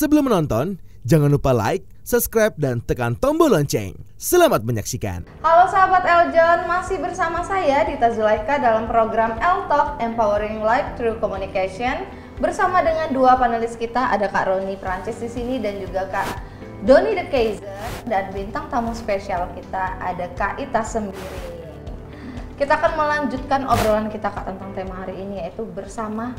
Sebelum menonton, jangan lupa like, subscribe, dan tekan tombol lonceng. Selamat menyaksikan. Halo sahabat Eljon, masih bersama saya Dita Zulaika dalam program L-Talk Empowering Life Through Communication. Bersama dengan dua panelis kita, ada Kak Roni Prancis di sini dan juga Kak Doni The Kaiser, dan bintang tamu spesial kita ada Kak Ita Sembiring. Kita akan melanjutkan obrolan kita Kak tentang tema hari ini, yaitu bersama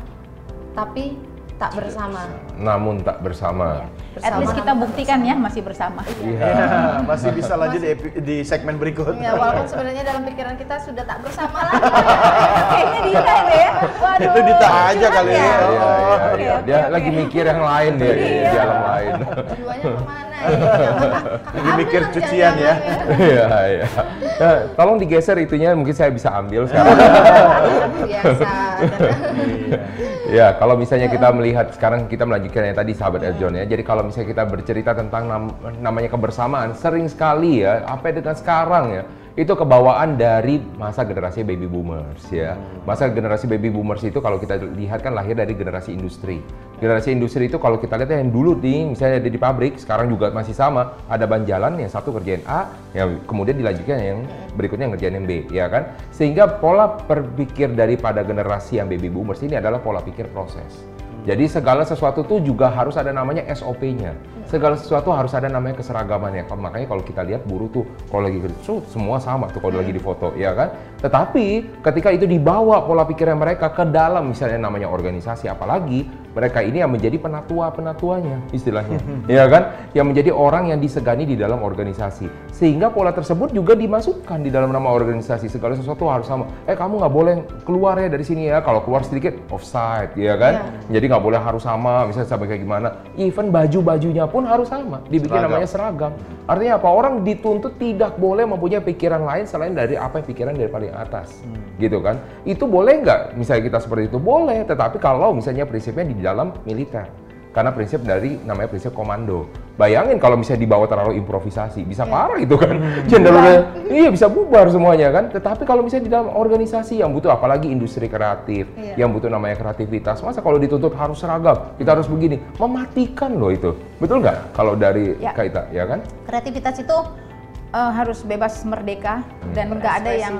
tapi tak bersama. Namun tak bersama. At least kita buktikan ya masih bersama. Iya, masih bisa lanjut di segmen berikutnya. Ya, walaupun sebenarnya dalam pikiran kita sudah tak bersama lagi. Kayaknya Dita ya. Waduh. Itu Dita aja kali ya. Iya. Dia lagi mikir yang lain dia di alam lain. Keduanya kemana ya? Lagi mikir cucian ya. Iya, iya. Nah, tolong digeser itunya, mungkin saya bisa ambil sekarang. Biasa. Ya, kalau misalnya kita melihat sekarang, kita melanjutkan yang tadi sahabat Eljon ya. Jadi kalau misalnya kita bercerita tentang namanya kebersamaan, sering sekali ya, apa dengan sekarang ya, itu kebawaan dari masa generasi baby boomers ya. Masa generasi baby boomers itu kalau kita lihat kan lahir dari generasi industri. Generasi industri itu kalau kita lihat yang dulu nih, misalnya di pabrik, sekarang juga masih sama, ada ban jalan yang satu kerjain A, yang kemudian dilanjutkan yang berikutnya ngerjain yang B, ya kan? Sehingga pola berpikir daripada generasi yang baby boomers ini adalah pola pikir proses. Jadi segala sesuatu tuh juga harus ada namanya SOP-nya. Segala sesuatu harus ada namanya keseragamannya. Makanya kalau kita lihat buruh tuh kalau lagi kerja semua sama tuh kalau lagi di foto, ya kan? Tetapi ketika itu dibawa pola pikirnya mereka ke dalam misalnya namanya organisasi, apalagi mereka ini yang menjadi penatua-penatuanya istilahnya, ya kan? Yang menjadi orang yang disegani di dalam organisasi. Sehingga pola tersebut juga dimasukkan di dalam nama organisasi. Segala sesuatu harus sama. Kamu nggak boleh keluar ya dari sini ya. Kalau keluar sedikit offside, ya kan? Jadi nggak boleh harus sama, misalnya sampai kayak gimana. Even baju-bajunya pun harus sama, dibikin namanya seragam. Artinya apa? Orang dituntut tidak boleh mempunyai pikiran lain selain dari apa yang pikiran dari paling atas, gitu kan? Itu boleh nggak? Misalnya kita seperti itu boleh, tetapi kalau misalnya prinsipnya di dalam militer, karena prinsip dari namanya prinsip komando. Bayangin kalau misalnya dibawa terlalu improvisasi, bisa parah itu kan? Cenderungnya, iya bisa bubar semuanya kan? Tetapi kalau misalnya di dalam organisasi yang butuh, apalagi industri kreatif, yang butuh namanya kreativitas, masa kalau dituntut harus seragam, kita harus begini, mematikan loh itu. Betul nggak? Kalau dari Kak Ita, ya kan? Kreativitas itu harus bebas merdeka dan nggak ada yang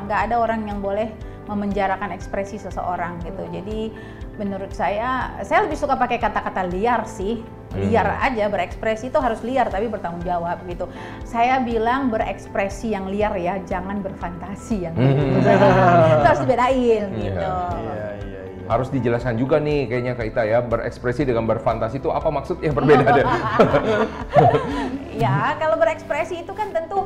nggak ada orang yang boleh memenjarakan ekspresi seseorang gitu. Jadi menurut saya lebih suka pakai kata-kata liar sih. Liar aja, berekspresi itu harus liar tapi bertanggung jawab gitu. Saya bilang berekspresi yang liar ya, jangan berfantasi yang itu harus dibedain gitu. Harus dijelaskan juga nih kayaknya Kak Ita ya, berekspresi dengan berfantasi itu apa maksudnya berbeda deh. Ya, kalau berekspresi itu kan tentu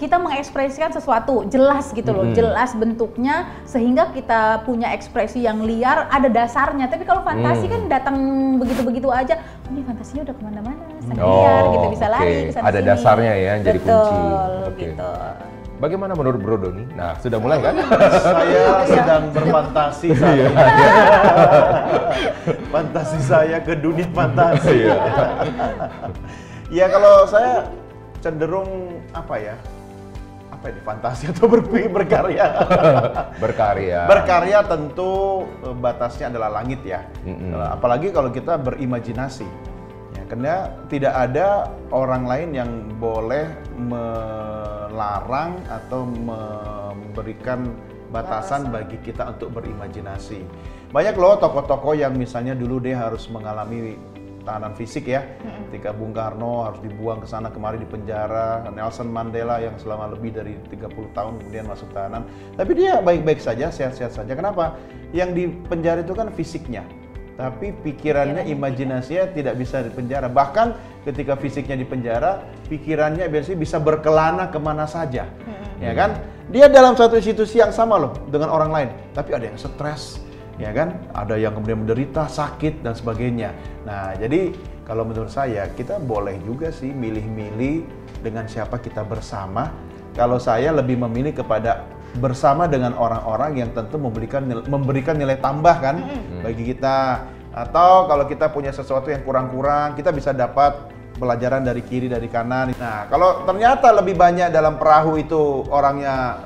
kita mengekspresikan sesuatu jelas gitu loh, jelas bentuknya sehingga kita punya ekspresi yang liar ada dasarnya. Tapi kalau fantasi kan datang begitu-begitu aja, ini fantasinya udah kemana-mana, liar gitu, bisa lari, bisa ada sini. dasarnya ya, jadi kunci. Gitu. Bagaimana menurut Bro Doni? Nah, sudah mulai kan? Saya sedang berfantasi saya. Fantasi saya ke dunia fantasi. Ya kalau saya cenderung apa ya? Apa ini fantasi atau berkarya? Berkarya. Berkarya tentu batasnya adalah langit ya. Apalagi kalau kita berimajinasi. Ya, karena tidak ada orang lain yang boleh melarang atau memberikan batasan bagi kita untuk berimajinasi. Banyak loh tokoh-tokoh yang misalnya dulu dia harus mengalami tahanan fisik ya. Ketika Bung Karno harus dibuang ke sana kemari di penjara, Nelson Mandela yang selama lebih dari 30 tahun kemudian masuk tahanan. Tapi dia baik-baik saja, sehat-sehat saja. Kenapa? Yang di penjara itu kan fisiknya. Tapi pikirannya, imajinasinya tidak bisa di penjara. Bahkan ketika fisiknya di penjara, pikirannya biasanya bisa berkelana kemana saja. Ya kan? Dia dalam satu institusi yang sama loh dengan orang lain. Tapi ada yang stres, ya kan? Ada yang kemudian menderita, sakit dan sebagainya. Nah, jadi kalau menurut saya kita boleh juga sih milih-milih dengan siapa kita bersama. Kalau saya lebih memilih kepada bersama dengan orang-orang yang tentu memberikan nilai tambah kan bagi kita. Atau kalau kita punya sesuatu yang kurang-kurang, kita bisa dapat pelajaran dari kiri, dari kanan. Nah, kalau ternyata lebih banyak dalam perahu itu orangnya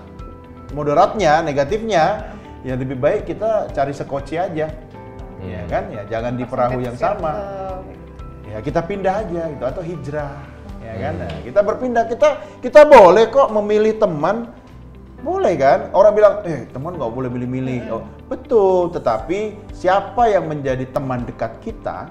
moderatnya, negatifnya, ya lebih baik kita cari sekoci aja. Ya kan? Ya jangan di perahu yang sama. ya kita pindah aja gitu atau hijrah, ya kan? Nah, kita berpindah, kita boleh kok memilih teman, boleh kan? Orang bilang, teman nggak boleh milih-milih. Oh, betul, tetapi siapa yang menjadi teman dekat kita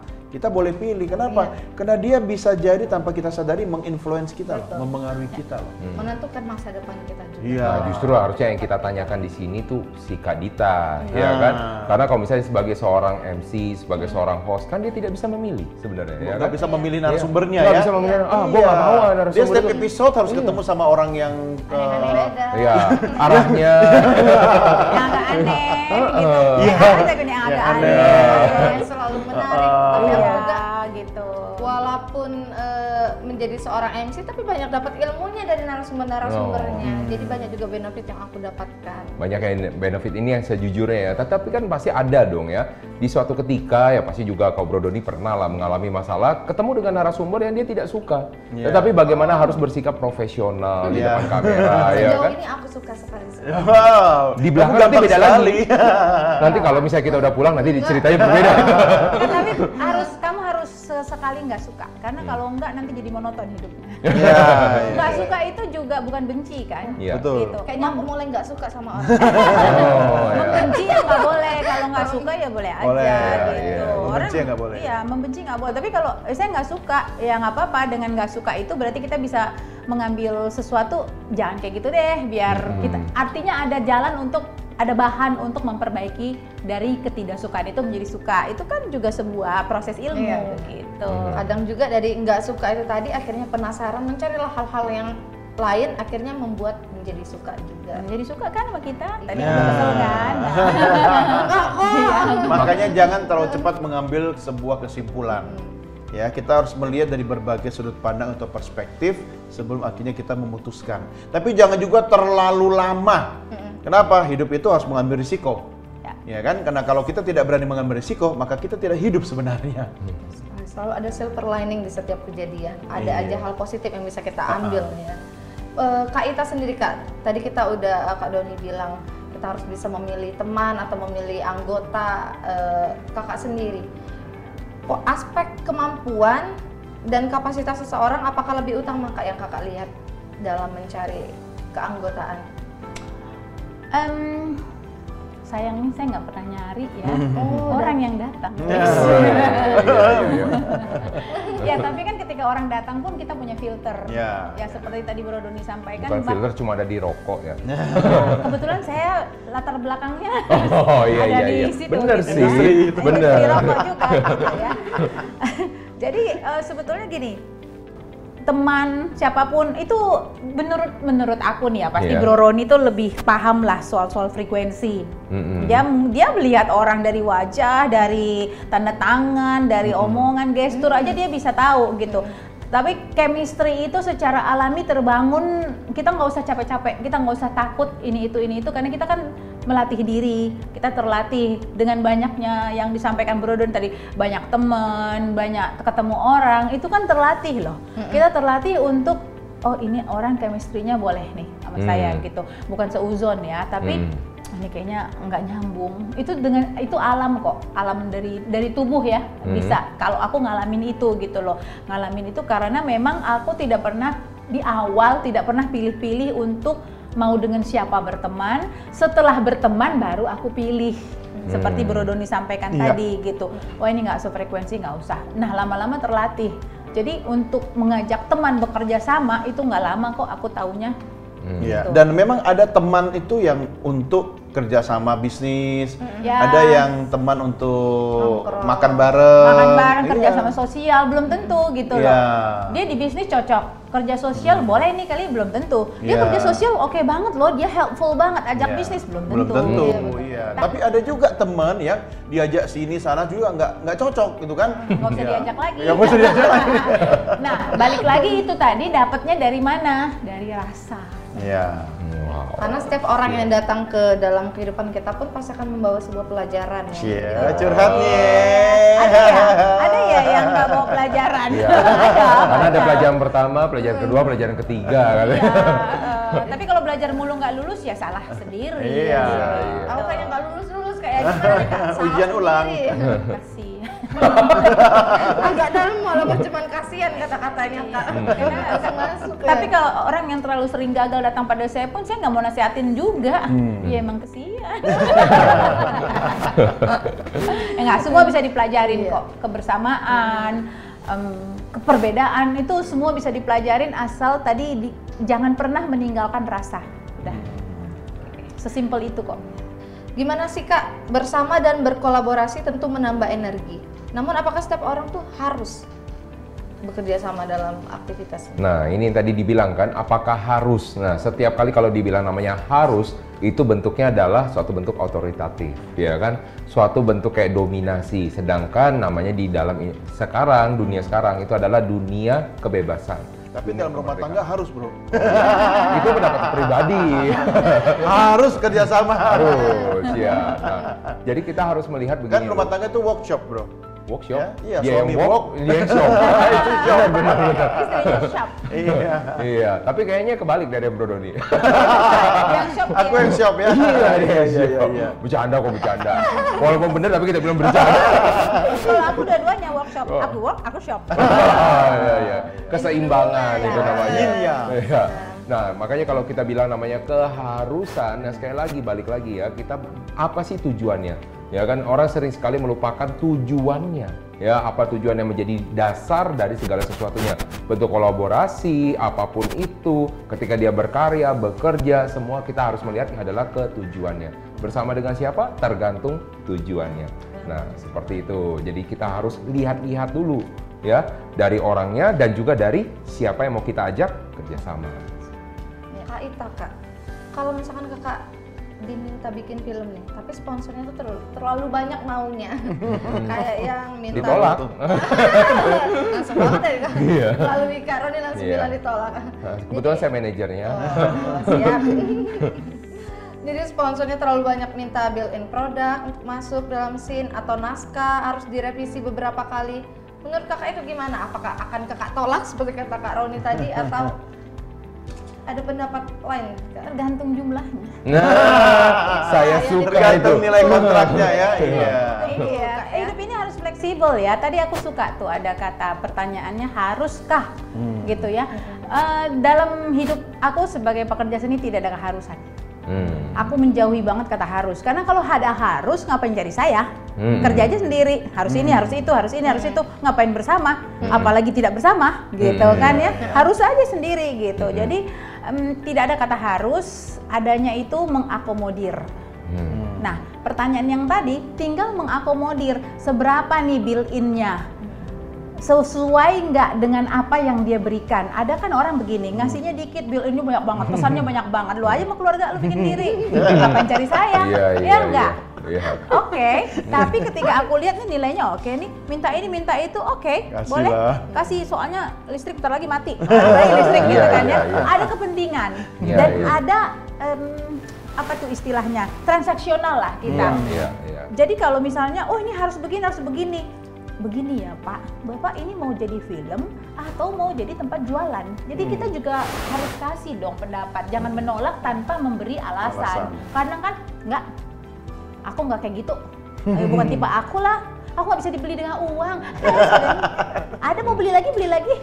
boleh pilih. Kenapa? Karena dia bisa jadi tanpa kita sadari menginfluence kita loh, mempengaruhi kita loh. Menentukan masa depan kita juga. Iya. Nah, justru harusnya yang kita tanyakan di sini tuh si Kak Dita, ya kan? Karena kalau misalnya sebagai seorang MC, sebagai seorang host, kan dia tidak bisa memilih sebenarnya. Ya Nggak kan? bisa memilih narasumbernya Nggak ya. bisa memilih, Iya. gua nggak mau narasumber Dia setiap itu. episode harus ketemu sama orang yang Beda. Iya, arahnya. Yang agak aneh gitu. Iya. Ada yang agak Yang aneh. Yang selalu menarik. Tapi Iya, juga gitu. walaupun menjadi seorang MC tapi banyak dapat ilmunya dari narasumbernya. Jadi banyak juga benefit yang aku dapatkan. Banyak yang benefit ini yang sejujurnya ya, tetapi kan pasti ada dong ya. Di suatu ketika ya pasti juga kau Bro Doni pernah lah mengalami masalah, ketemu dengan narasumber yang dia tidak suka. Iya. Tetapi bagaimana harus bersikap profesional di Iya. depan kamera ya Sejauh kan? ini aku suka sekali. wow. Di belakang nanti beda lagi. Nanti kalau misalnya kita udah pulang nanti ceritanya berbeda. Kan tapi kamu harus sesekali nggak suka, karena kalau nggak nanti jadi monoton hidupnya. Iya. Nggak suka itu juga bukan benci kan? Iya. Betul. Gitu. Kayaknya aku mulai nggak suka sama orang. Oh, ya. Membenci ya nggak boleh, kalau nggak suka ya boleh aja Boleh, gitu. iya. Membenci ya nggak boleh. Iya, membenci nggak boleh. Tapi kalau saya nggak suka, ya nggak apa-apa. Dengan nggak suka itu berarti kita bisa mengambil sesuatu, jangan kayak gitu deh. Biar kita, artinya ada jalan untuk, ada bahan untuk memperbaiki dari ketidaksukaan itu menjadi suka. Itu kan juga sebuah proses ilmu Iya. gitu. Kadang juga dari nggak suka itu tadi akhirnya penasaran mencarilah hal-hal yang lain akhirnya membuat menjadi suka juga. Menjadi suka kan sama kita? Tadi Nah. udah kesel kan? Makanya jangan terlalu cepat mengambil sebuah kesimpulan. Ya, kita harus melihat dari berbagai sudut pandang atau perspektif sebelum akhirnya kita memutuskan. Tapi jangan juga terlalu lama. Kenapa? Hidup itu harus mengambil risiko. Ya kan? Karena kalau kita tidak berani mengambil risiko, maka kita tidak hidup sebenarnya. Selalu ada silver lining di setiap kejadian. Ada Iya. aja hal positif yang bisa kita ambil ya. Kak Ita sendiri Kak, tadi kita udah Kak Doni bilang kita harus bisa memilih teman atau memilih anggota. Kakak sendiri, kok aspek kemampuan dan kapasitas seseorang apakah lebih utama Kak yang Kakak lihat dalam mencari keanggotaan? Sayangnya saya nggak pernah nyari ya, orang yang datang. Ya tapi kan ketika orang datang pun kita punya filter. Ya. Ya seperti tadi Bro Doni sampaikan. Bukan filter, cuma ada di rokok ya. Kebetulan saya latar belakangnya Oh iya ada iya di iya. situ. Bener gitu sih, kan. bener. Di rokok juga gitu ya. Jadi sebetulnya gini, teman siapapun itu menurut aku nih ya pasti Iya. Bro Roni tuh lebih paham lah soal frekuensi. Dia melihat orang dari wajah, dari tanda tangan, dari omongan, gestur aja dia bisa tahu gitu. Tapi chemistry itu secara alami terbangun, kita nggak usah capek-capek, kita nggak usah takut ini itu karena kita kan melatih diri, kita terlatih dengan banyaknya yang disampaikan Bro Don tadi, banyak teman, banyak ketemu orang, itu kan terlatih loh. Kita terlatih untuk oh ini orang chemistry-nya boleh nih sama saya gitu, bukan seuzon ya, tapi ini kayaknya nggak nyambung. Itu alam kok, alam dari tubuh ya bisa. Kalau aku ngalamin itu gitu loh, ngalamin itu karena memang aku tidak pernah di awal tidak pernah pilih-pilih untuk mau dengan siapa berteman. Setelah berteman baru aku pilih. Seperti Bro Doni sampaikan tadi gitu. Wah ini nggak sefrekuensi nggak usah. Nah lama-lama terlatih. Jadi untuk mengajak teman bekerja sama itu nggak lama kok aku taunya. Iya. Gitu. Dan memang ada teman itu yang untuk kerjasama bisnis, Ya. ada yang teman untuk Nongkrong. makan bareng, Makan bareng, kerja Iya. sama sosial belum tentu gitu loh. Iya. Dia di bisnis cocok, kerja sosial boleh nih kali belum tentu. Dia Iya. kerja sosial oke banget loh, dia helpful banget, ajak Iya. bisnis belum Belum tentu. tentu, Iya, betul. iya. Tapi ada juga teman yang diajak sini sana juga nggak cocok gitu kan? Nggak usah Iya. diajak lagi. Ya nggak usah diajak lagi. Nah, balik lagi itu tadi dapatnya dari mana? Dari rasa. Iya. Wow. Karena setiap orang yang datang ke dalam kehidupan kita pun pasti akan membawa sebuah pelajaran ya. Iya, curhat nih. Ada ya yang nggak bawa pelajaran. Iya. Ada. Karena ada pelajaran pertama, pelajaran kedua, pelajaran ketiga kan. Iya, tapi kalau belajar mulu nggak lulus ya salah sendiri. Iya. Aku kayak nggak lulus kayak gimana nih, Kak? Salah Ujian ulang. sendiri. Kasih. Agak dalam walaupun cuman kasihan kata-katanya Kak. Langsung masuk ya. Tapi kalau orang yang terlalu sering gagal datang pada saya pun saya nggak mau nasihatin juga. Ya emang kesian. Enggak, semua bisa dipelajarin kok. Kebersamaan, keperbedaan itu semua bisa dipelajarin asal tadi jangan pernah meninggalkan rasa. Udah. Sesimpel itu kok. Gimana sih Kak, bersama dan berkolaborasi tentu menambah energi. Namun apakah setiap orang tuh harus bekerja sama dalam aktivitasnya? Nah, ini yang tadi dibilang kan, apakah harus? Nah, setiap kali kalau dibilang namanya harus, itu bentuknya adalah suatu bentuk otoritatif, ya kan? Suatu bentuk kayak dominasi. Sedangkan namanya di dalam sekarang, dunia sekarang itu adalah dunia kebebasan. Tapi dalam rumah tangga harus, bro. Itu pendapat pribadi. Harus kerjasama. Harus, ya. Nah, jadi kita harus melihat begini. Kan rumah tangga itu workshop, bro. Workshop? Ya, iya, Dia suami yang work, dia yang shop. Itu shop. Benar-benar. Istrinya shop. Iya. Iya, tapi kayaknya kebalik dari Bro Doni. Yang shop Aku dia. yang shop ya. Iya. Bercanda kok, bercanda. Walaupun benar tapi kita bilang bercanda. Kalau aku dua-duanya workshop, aku work, aku shop. Iya. Keseimbangan itu namanya. Yin yang. Iya. Nah, makanya kalau kita bilang namanya keharusan, nah sekali lagi balik lagi ya, kita apa sih tujuannya? Ya kan, orang sering sekali melupakan tujuannya. Ya, apa tujuan yang menjadi dasar dari segala sesuatunya. Bentuk kolaborasi, apapun itu, ketika dia berkarya, bekerja, semua kita harus melihat adalah ketujuannya. Bersama dengan siapa? Tergantung tujuannya. Nah, seperti itu. Jadi kita harus lihat-lihat dulu ya, dari orangnya dan juga dari siapa yang mau kita ajak kerjasama. Kak Ita Kak, kalau misalkan Kakak diminta bikin film nih, tapi sponsornya tuh terlalu banyak maunya. Kayak yang minta Ditolak. langsung banget ya Kak. Iya. Lalu Kak Roni langsung Iya. bilang ditolak. Nah, kebetulan saya manajernya. Siap. Jadi sponsornya terlalu banyak minta built-in produk untuk masuk dalam scene atau naskah harus direvisi beberapa kali. Menurut Kakak itu gimana? Apakah akan Kakak tolak seperti kata Kak Roni tadi atau ada pendapat lain? Tergantung jumlahnya. Nah, saya suka itu. Tergantung nilai kontraknya ya. Iya. Iya, hidup ini harus fleksibel ya. Tadi aku suka tuh ada kata pertanyaannya haruskah, gitu ya. Dalam hidup aku sebagai pekerja seni tidak ada keharusan. Aku menjauhi banget kata harus, karena kalau ada harus ngapain cari saya? Kerja aja sendiri, harus ini, harus itu, harus ini, harus itu, ngapain bersama? Apalagi tidak bersama, gitu kan ya? Harus aja sendiri gitu. Jadi tidak ada kata harus, adanya itu mengakomodir. Nah, pertanyaan yang tadi tinggal mengakomodir seberapa nih built-in-nya. Sesuai nggak dengan apa yang dia berikan. Ada kan orang begini, ngasihnya dikit, built-in-nya banyak banget, pesannya banyak banget. Lu aja sama keluarga lu bikin diri, ngapain cari saya? Ya enggak? Iya. Oke, tapi ketika aku lihat nih nilainya oke nih, minta ini minta itu oke, Kasih boleh lah. kasih, soalnya listrik bentar lagi mati, listrik gitu Iya, kan ya. iya. Ada kepentingan Iya, dan iya. ada apa tuh istilahnya, transaksional lah kita. Iya. Jadi kalau misalnya, oh ini harus begini, begini ya Pak, Bapak ini mau jadi film atau mau jadi tempat jualan. Jadi kita juga harus kasih dong pendapat, jangan menolak tanpa memberi alasan. Karena kan aku nggak kayak gitu, bukan tipe aku lah. Aku nggak bisa dibeli dengan uang. Ada mau beli lagi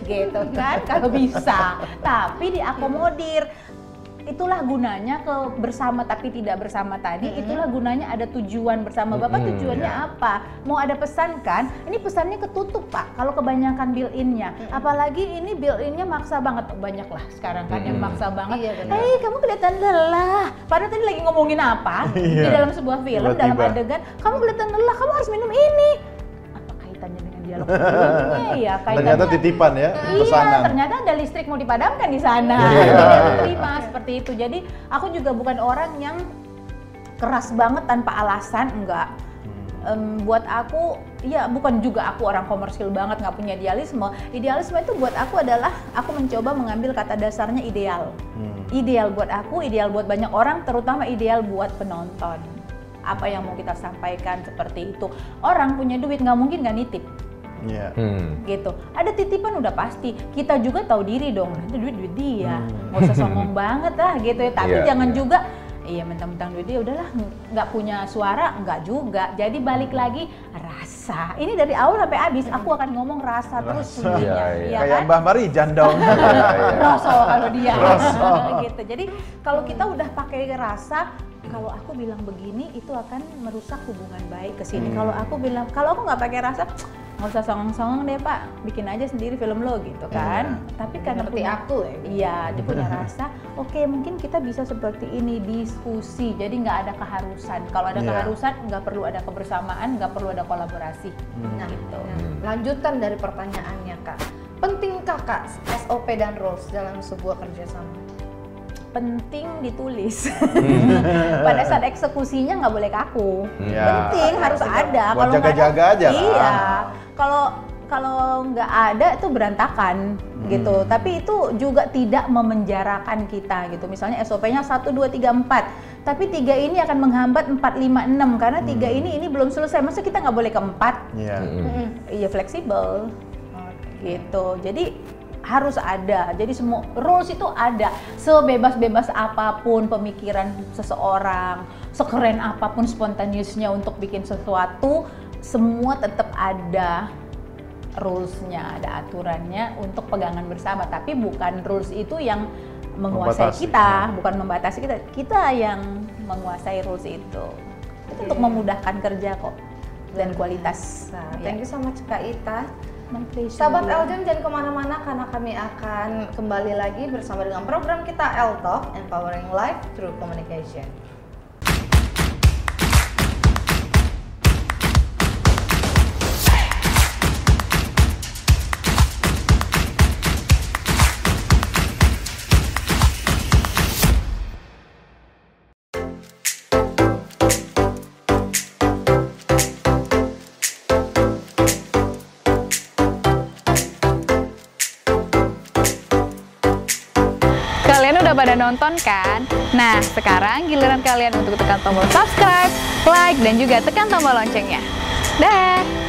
gitu kan kalau bisa. Tapi diakomodir. Itulah gunanya bersama tapi tidak bersama tadi. Itulah gunanya ada tujuan bersama. Bapak tujuannya apa? Mau ada pesan kan? Ini pesannya ketutup Pak. Kalau kebanyakan built-in-nya, apalagi ini built-in-nya maksa banget. Banyak lah sekarang kan yang maksa banget. Iya, benar. Kamu kelihatan lelah. Padahal tadi lagi ngomongin apa? Di dalam sebuah film, dalam Tiba-tiba. adegan, kamu kelihatan lelah. Kamu harus minum ini. Apa kaitannya dengan dialog sebelumnya ya? Ternyata titipan ya, Iya, pesanan. ternyata ada listrik mau dipadamkan di sana. Iya. Jadi terima seperti itu. Jadi aku juga bukan orang yang keras banget tanpa alasan, enggak. Buat aku, ya bukan juga aku orang komersil banget, nggak punya idealisme. Idealisme itu buat aku adalah aku mencoba mengambil kata dasarnya ideal. Ideal buat aku, ideal buat banyak orang, terutama ideal buat penonton. Apa yang mau kita sampaikan seperti itu. Orang punya duit nggak mungkin nggak nitip. Iya. Gitu. Ada titipan udah pasti. Kita juga tahu diri dong. Itu duit dia. Nggak usah sombong banget lah gitu ya. Tapi Iya, jangan iya. juga Iya, mentang-mentang dia udahlah nggak punya suara, nggak juga. Jadi balik lagi rasa. Ini dari awal sampai habis aku akan ngomong rasa terus kuncinya. Iya, Kayak Mbah Marijan dong. Rasa kalau dia. Rasa. Gitu. Jadi kalau kita udah pakai rasa, kalau aku bilang begini itu akan merusak hubungan baik ke sini. Kalau aku bilang, kalau aku nggak pakai rasa, nggak usah songong-songong deh Pak, bikin aja sendiri film lo gitu kan. Tapi karena Seperti punya, aku ya. iya, dia punya rasa. Oke, mungkin kita bisa seperti ini, diskusi. Jadi nggak ada keharusan. Kalau ada Iya. keharusan, nggak perlu ada kebersamaan, nggak perlu ada kolaborasi. Nah, Gitu. lanjutan dari pertanyaannya Kak. Pentingkah Kak SOP dan rules dalam sebuah kerjasama? Penting ditulis. Pada saat eksekusinya nggak boleh kaku. Iya. Penting harus ada. Buat Kalau nggak jaga-jaga ada, aja lah. Iya. Kalau nggak ada itu berantakan gitu. Tapi itu juga tidak memenjarakan kita gitu. Misalnya SOP-nya 1, 2, 3, 4. Tapi 3 ini akan menghambat 4, 5, 6 karena 3 ini belum selesai. Masa kita nggak boleh ke 4? Iya. Iya, fleksibel. Gitu. Jadi harus ada. Jadi semua rules itu ada. Sebebas-bebas apapun pemikiran seseorang, sekeren apapun spontaneousnya untuk bikin sesuatu, semua tetap ada rules-nya, ada aturannya untuk pegangan bersama. Tapi bukan rules itu yang menguasai Membatasi. kita, bukan membatasi kita. Kita yang menguasai rules itu. Itu untuk memudahkan kerja kok dan kualitas. Nah, Ya. thank you so much Kak Ita. My pleasure. Sahabat Eljon, jangan kemana-mana karena kami akan kembali lagi bersama dengan program kita L-Talk, Empowering Life Through Communication. Kalian udah pada nonton kan? Nah, sekarang giliran kalian untuk tekan tombol subscribe, like, dan juga tekan tombol loncengnya. Dah!